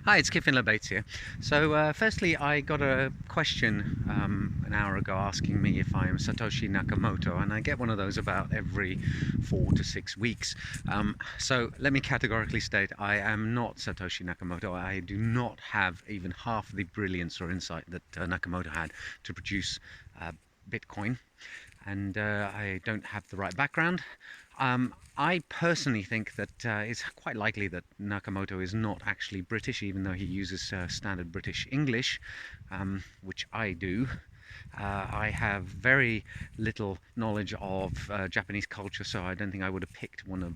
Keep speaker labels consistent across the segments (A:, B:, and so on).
A: Hi, it's Kiffin Labates here. So, firstly, I got a question an hour ago asking me if I'm Satoshi Nakamoto, and I get one of those about every 4 to 6 weeks. So, let me categorically state I am not Satoshi Nakamoto. I do not have even half the brilliance or insight that Nakamoto had to produce Bitcoin, and I don't have the right background. I personally think that it's quite likely that Nakamoto is not actually British, even though he uses standard British English, which I do. I have very little knowledge of Japanese culture, so I don't think I would have picked one of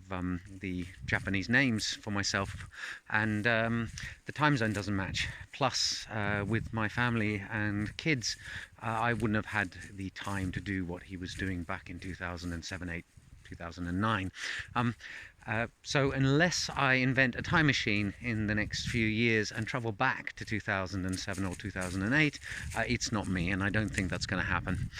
A: the Japanese names for myself. And the time zone doesn't match. Plus, with my family and kids, I wouldn't have had the time to do what he was doing back in 2007, 8, 2009. Um, so unless I invent a time machine in the next few years and travel back to 2007 or 2008, it's not me, and I don't think that's going to happen.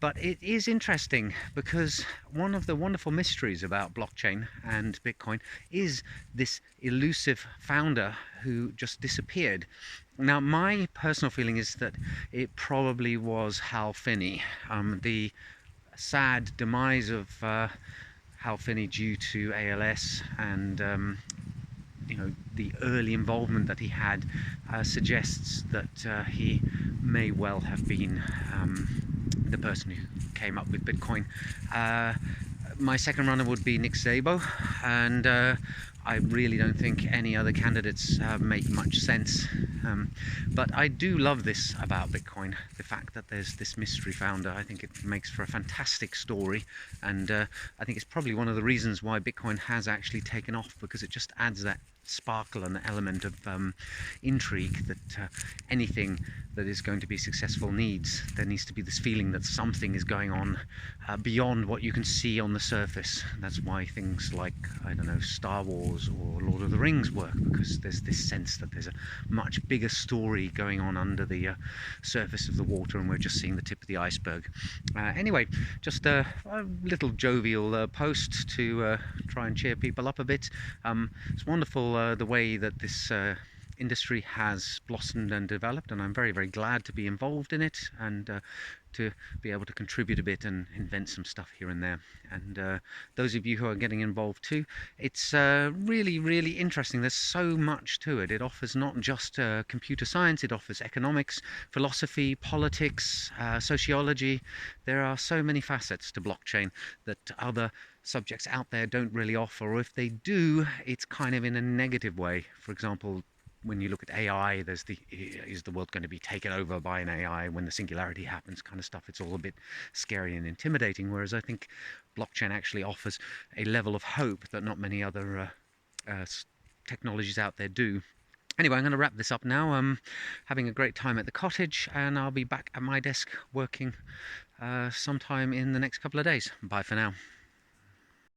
A: But it is interesting because one of the wonderful mysteries about blockchain and Bitcoin is this elusive founder who just disappeared. Now, my personal feeling is that it probably was Hal Finney. The sad demise of Hal Finney due to ALS and the early involvement that he had suggests that he may well have been the person who came up with Bitcoin. My second runner would be Nick Szabo, and I really don't think any other candidates make much sense. But I do love this about Bitcoin, the fact that there's this mystery founder. I think it makes for a fantastic story, and I think it's probably one of the reasons why Bitcoin has actually taken off, because it just adds that sparkle and element of intrigue that anything that is going to be successful needs. There needs to be this feeling that something is going on beyond what you can see on the surface. That's why things like, I don't know, Star Wars or Lord of the Rings work, because there's this sense that there's a much bigger story going on under the surface of the water, and we're just seeing the tip of the iceberg. Anyway, just a little jovial post to try and cheer people up a bit. It's wonderful the way that this industry has blossomed and developed, and I'm very, very glad to be involved in it and to be able to contribute a bit and invent some stuff here and there. And those of you who are getting involved too, it's really, really interesting. There's so much to it. It offers not just computer science, it offers economics, philosophy, politics, sociology. There are so many facets to blockchain that other subjects out there don't really offer, or if they do, it's kind of in a negative way. For example, when you look at AI, is the world going to be taken over by an AI when the singularity happens, kind of stuff. It's all a bit scary and intimidating, whereas I think blockchain actually offers a level of hope that not many other technologies out there do. Anyway, I'm going to wrap this up now. I'm having a great time at the cottage, and I'll be back at my desk working sometime in the next couple of days. Bye for now.